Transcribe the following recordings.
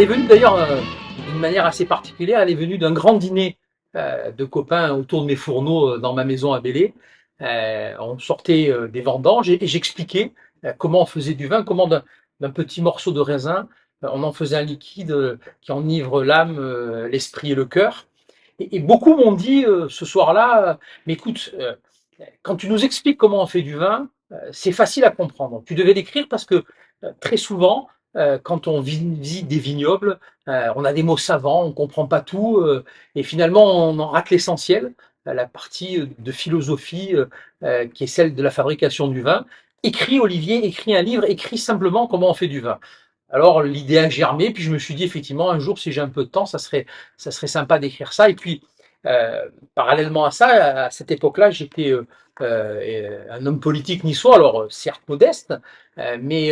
Elle est venue d'ailleurs d'une manière assez particulière. Elle est venue d'un grand dîner de copains autour de mes fourneaux dans ma maison à Belley. On sortait des vendanges et j'expliquais comment on faisait du vin, comment d'un petit morceau de raisin, on en faisait un liquide qui enivre l'âme, l'esprit et le cœur. Et beaucoup m'ont dit ce soir-là, mais écoute, quand tu nous expliques comment on fait du vin, c'est facile à comprendre. Tu devais l'écrire parce que très souvent, quand on visite des vignobles, on a des mots savants, on ne comprend pas tout, et finalement on en rate l'essentiel, la partie de philosophie qui est celle de la fabrication du vin. Écris Olivier, écris un livre, écris simplement comment on fait du vin. Alors l'idée a germé, puis je me suis dit effectivement un jour si j'ai un peu de temps, ça serait sympa d'écrire ça. Et puis parallèlement à ça, à cette époque-là, j'étais un homme politique niçois, alors certes modeste, mais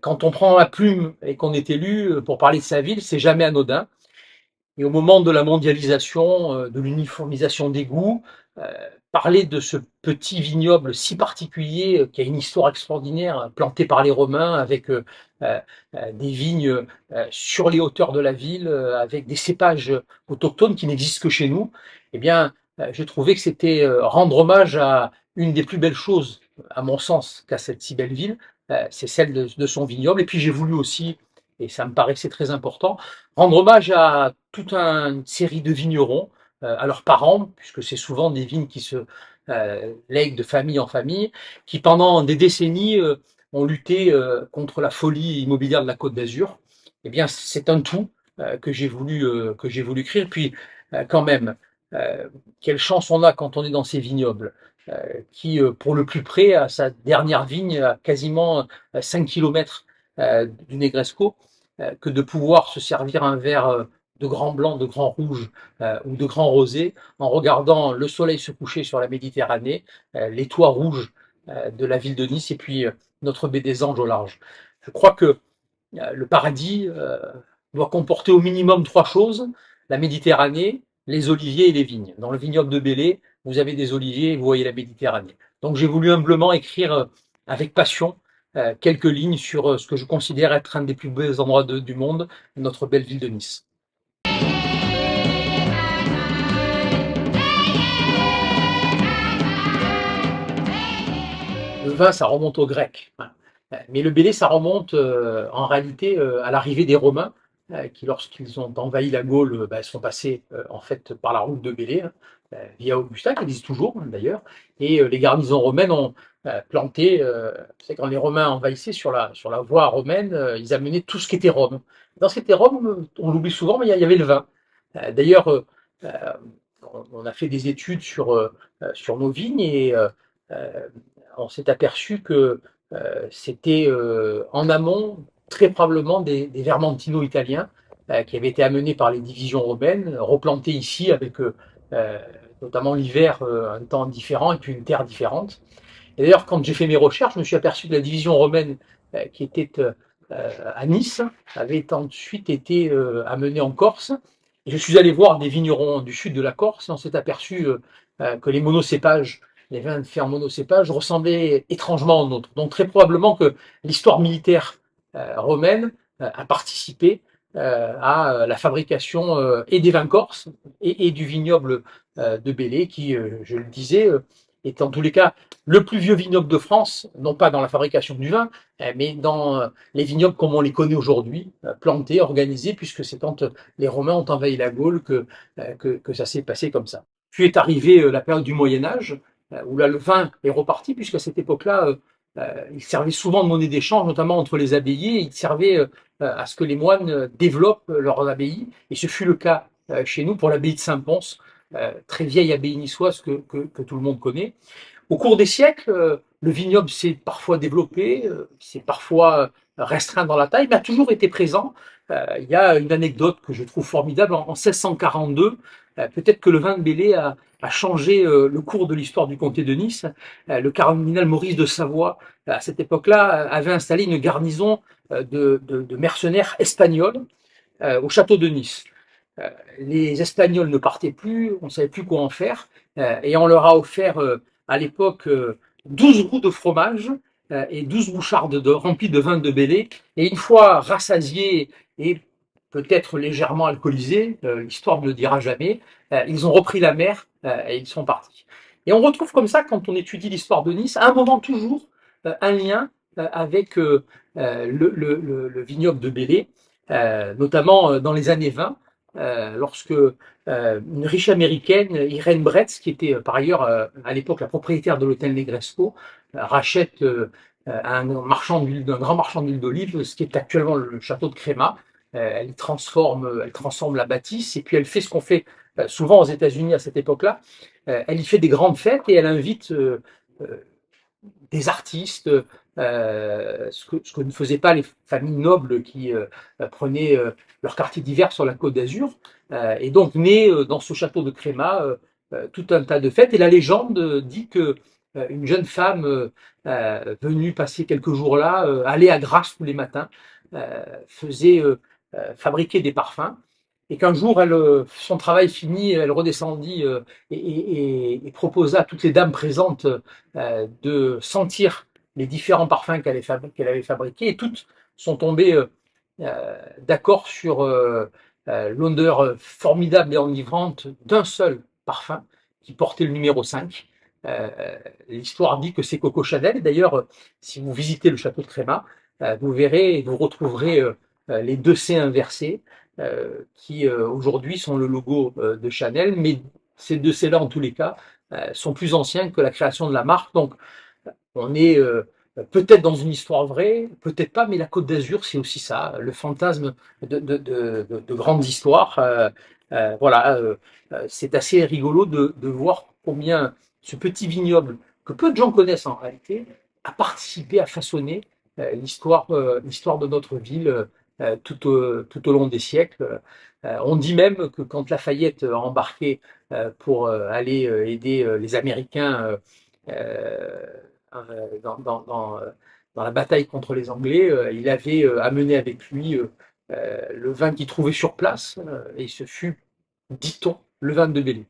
quand on prend la plume et qu'on est élu pour parler de sa ville, c'est jamais anodin. Et au moment de la mondialisation, de l'uniformisation des goûts, parler de ce petit vignoble si particulier qui a une histoire extraordinaire, planté par les Romains avec euh, des vignes sur les hauteurs de la ville, avec des cépages autochtones qui n'existent que chez nous, eh bien, j'ai trouvé que c'était rendre hommage à une des plus belles choses, à mon sens, qu'a cette si belle ville, c'est celle de son vignoble. Et puis j'ai voulu aussi, et ça me paraissait très important, rendre hommage à toute une série de vignerons, à leurs parents, puisque c'est souvent des vignes qui se lèguent de famille en famille, qui pendant des décennies ont lutté contre la folie immobilière de la Côte d'Azur. Eh bien, c'est un tout que j'ai voulu écrire. Puis, quand même, euh, quelle chance on a quand on est dans ces vignobles, qui, pour le plus près, à sa dernière vigne, à quasiment 5 km du Negresco, que de pouvoir se servir un verre de grand blanc, de grand rouge ou de grand rosé en regardant le soleil se coucher sur la Méditerranée, les toits rouges de la ville de Nice et puis notre baie des Anges au large. Je crois que le paradis doit comporter au minimum trois choses, la Méditerranée, les oliviers et les vignes. Dans le vignoble de Belley, vous avez des oliviers et vous voyez la Méditerranée. Donc j'ai voulu humblement écrire avec passion quelques lignes sur ce que je considère être un des plus beaux endroits du monde, notre belle ville de Nice. Le vin, ça remonte aux Grecs. Mais le Bélé, ça remonte en réalité à l'arrivée des Romains, qui, lorsqu'ils ont envahi la Gaule, sont passés en fait par la route de Bélé, hein, via Augusta, qui existe toujours hein, d'ailleurs. Et les garnisons romaines ont planté. C'est quand les Romains envahissaient sur la voie romaine, ils amenaient tout ce qui était Rome. Dans ce qui était Rome, on l'oublie souvent, mais il y avait le vin. D'ailleurs, euh, on a fait des études sur nos vignes et euh, on s'est aperçu que c'était en amont très probablement des Vermentino italiens qui avaient été amenés par les divisions romaines, replantés ici avec euh, notamment l'hiver un temps différent et puis une terre différente. Et d'ailleurs, quand j'ai fait mes recherches, je me suis aperçu que la division romaine qui était à Nice avait ensuite été amenée en Corse. Et je suis allé voir des vignerons du sud de la Corse et on s'est aperçu que les monocépages, les vins de fer monocépages ressemblaient étrangement aux nôtres. Donc très probablement que l'histoire militaire romaine a participé à la fabrication et des vins corses et du vignoble de Belley qui, je le disais, est en tous les cas le plus vieux vignoble de France, non pas dans la fabrication du vin, mais dans les vignobles comme on les connaît aujourd'hui, plantés, organisés, puisque c'est quand les Romains ont envahi la Gaule que ça s'est passé comme ça. Puis est arrivée la période du Moyen Âge, où là le vin est reparti, puisqu'à cette époque-là, il servait souvent de monnaie d'échange, notamment entre les abbayes, il servait à ce que les moines développent leurs abbayes, et ce fut le cas chez nous pour l'abbaye de Saint-Pons, très vieille abbaye niçoise que tout le monde connaît. Au cours des siècles, le vignoble s'est parfois développé, s'est parfois restreint dans la taille, mais a toujours été présent. Il y a une anecdote que je trouve formidable. En 1642, peut-être que le vin de Belley a changé le cours de l'histoire du comté de Nice. Le cardinal Maurice de Savoie, à cette époque-là, avait installé une garnison de mercenaires espagnols au château de Nice. Les Espagnols ne partaient plus, on ne savait plus quoi en faire, et on leur a offert à l'époque 12 roues de fromage et 12 bouchardes remplies de vin de Belley. Et une fois rassasiés et peut-être légèrement alcoolisés, l'histoire ne le dira jamais. Ils ont repris la mer et ils sont partis. Et on retrouve comme ça, quand on étudie l'histoire de Nice, à un moment toujours, un lien avec le vignoble de Belley, notamment dans les années 20, lorsque une riche américaine, Irene Bretz, qui était par ailleurs à l'époque la propriétaire de l'hôtel Negresco, rachète un grand marchand d'huile d'olive, ce qui est actuellement le château de Créma. Elle transforme la bâtisse et puis elle fait ce qu'on fait souvent aux États-Unis à cette époque-là. Elle y fait des grandes fêtes et elle invite euh, des artistes, ce que ne faisaient pas les familles nobles qui prenaient leur quartier d'hiver sur la Côte d'Azur. Et donc naît dans ce château de Créma tout un tas de fêtes. Et la légende dit que une jeune femme venue passer quelques jours là, allait à Grasse tous les matins, faisait fabriquer des parfums. Et qu'un jour, son travail fini, elle redescendit et proposa à toutes les dames présentes de sentir les différents parfums qu'elle avait fabriqués. Et toutes sont tombées d'accord sur l'odeur formidable et enivrante d'un seul parfum qui portait le numéro 5. Euh, L'histoire dit que c'est Coco Chanel. D'ailleurs, si vous visitez le château de Créma, vous verrez et vous retrouverez les deux C inversés qui aujourd'hui sont le logo de Chanel, mais ces deux C-là, en tous les cas, sont plus anciens que la création de la marque. Donc, on est peut-être dans une histoire vraie, peut-être pas, mais la Côte d'Azur, c'est aussi ça, le fantasme de grandes histoires. Voilà, c'est assez rigolo de voir combien ce petit vignoble, que peu de gens connaissent en réalité, a participé à façonner l'histoire de notre ville tout au long des siècles. On dit même que quand Lafayette a embarqué pour aller aider les Américains dans la bataille contre les Anglais, il avait amené avec lui le vin qu'il trouvait sur place, et ce fut, dit-on, le vin de Belley.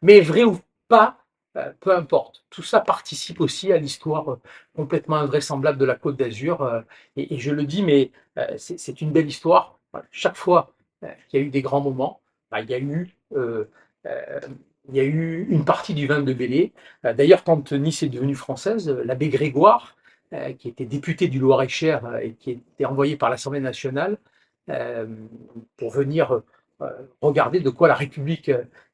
Mais vrai ou pas, peu importe. Tout ça participe aussi à l'histoire complètement invraisemblable de la Côte d'Azur. Et je le dis, mais c'est une belle histoire. Voilà. Chaque fois qu'il y a eu des grands moments, bah, euh, il y a eu une partie du vin de Belley. D'ailleurs, quand Nice est devenue française, l'abbé Grégoire, qui était député du Loir-et-Cher et qui était envoyé par l'Assemblée nationale euh, pour venir regarder de quoi la République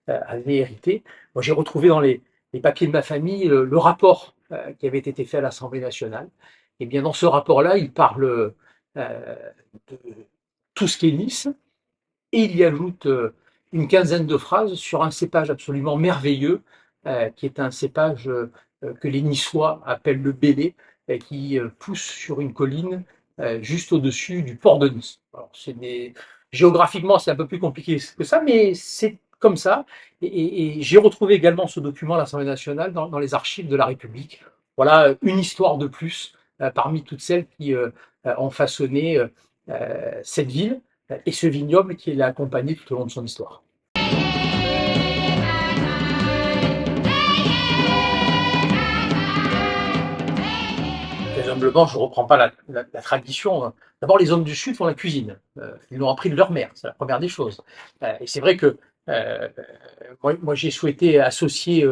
avait hérité. Moi, j'ai retrouvé dans les papiers de ma famille le rapport qui avait été fait à l'Assemblée nationale. Et bien, dans ce rapport-là, il parle de tout ce qui est Nice, et il y ajoute une quinzaine de phrases sur un cépage absolument merveilleux, qui est un cépage que les Niçois appellent le Bélé, qui pousse sur une colline juste au-dessus du port de Nice. Alors, géographiquement, c'est un peu plus compliqué que ça, mais c'est comme ça. Et j'ai retrouvé également ce document à l'Assemblée nationale dans les archives de la République. Voilà une histoire de plus parmi toutes celles qui ont façonné cette ville et ce vignoble qui l'a accompagné tout au long de son histoire. Très humblement, je ne reprends pas la tradition. D'abord, les hommes du Sud font la cuisine. Ils l'ont appris de leur mère, c'est la première des choses. Et c'est vrai que moi, j'ai souhaité associer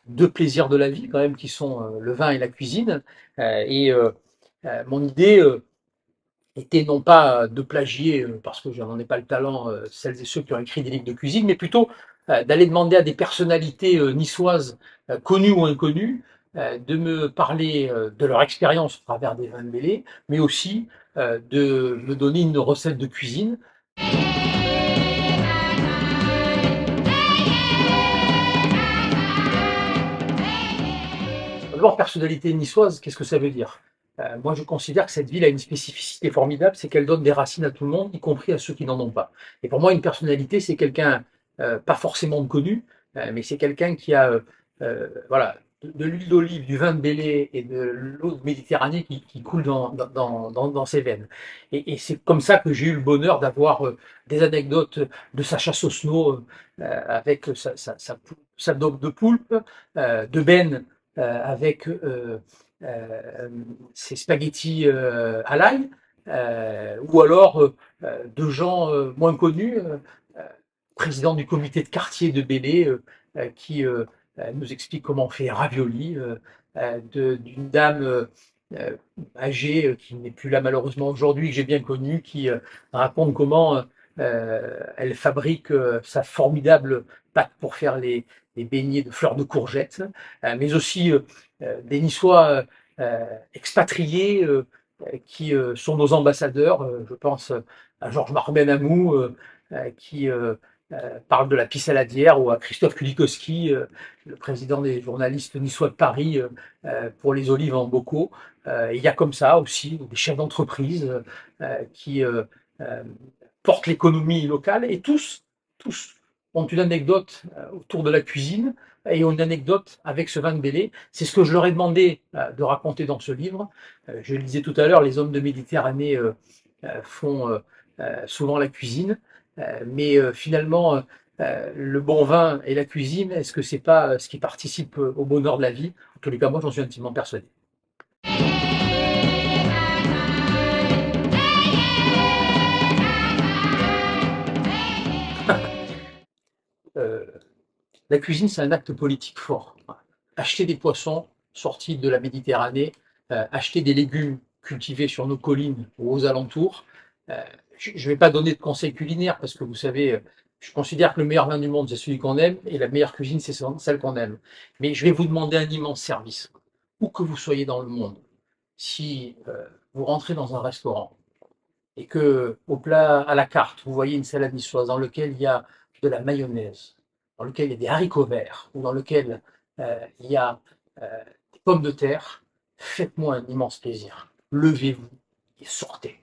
deux plaisirs de la vie, quand même, qui sont le vin et la cuisine. Et mon idée était non pas de plagier, parce que je n'en ai pas le talent, celles et ceux qui ont écrit des livres de cuisine, mais plutôt d'aller demander à des personnalités niçoises, connues ou inconnues, de me parler de leur expérience au travers des vins de mêlée, mais aussi de me donner une recette de cuisine. D'abord, personnalité niçoise, qu'est-ce que ça veut dire? Moi, je considère que cette ville a une spécificité formidable, c'est qu'elle donne des racines à tout le monde, y compris à ceux qui n'en ont pas. Et pour moi, une personnalité, c'est quelqu'un, pas forcément de connu, mais c'est quelqu'un qui a voilà, de l'huile d'olive, du vin de Bélé et de l'eau de Méditerranée qui coule dans ses veines. Et c'est comme ça que j'ai eu le bonheur d'avoir des anecdotes de sa chasse au snow avec sa dope de poulpe, de Ben avec ses spaghettis à l'ail, ou alors de gens moins connus, président du comité de quartier de Bélé, qui nous explique comment on fait les raviolis, d'une dame euh, âgée qui n'est plus là malheureusement aujourd'hui, que j'ai bien connue, qui raconte comment elle fabrique sa formidable pâte pour faire les beignets de fleurs de courgettes, mais aussi des Niçois expatriés qui sont nos ambassadeurs. Je pense à Georges Marbenamou qui parle de la pissaladière, ou à Christophe Kulikowski, le président des journalistes niçois de Paris, pour les olives en bocaux. Il y a comme ça aussi des chefs d'entreprise qui portent l'économie locale, et tous ont une anecdote autour de la cuisine et ont une anecdote avec ce vin de Bélé. C'est ce que je leur ai demandé de raconter dans ce livre. Je le disais tout à l'heure, les hommes de Méditerranée font souvent la cuisine, mais finalement, le bon vin et la cuisine, est-ce que c'est pas ce qui participe au bonheur de la vie? En tous les cas, moi, j'en suis intimement persuadé. Euh, la cuisine, c'est un acte politique fort. Acheter des poissons sortis de la Méditerranée, acheter des légumes cultivés sur nos collines ou aux alentours. Euh, je ne vais pas donner de conseils culinaires parce que vous savez, je considère que le meilleur vin du monde, c'est celui qu'on aime, et la meilleure cuisine, c'est celle qu'on aime. Mais je vais vous demander un immense service, où que vous soyez dans le monde. Si vous rentrez dans un restaurant et que au plat à la carte, vous voyez une salade niçoise dans laquelle il y a de la mayonnaise, dans lequel il y a des haricots verts, ou dans lequel il y a des pommes de terre, faites-moi un immense plaisir. Levez-vous et sortez.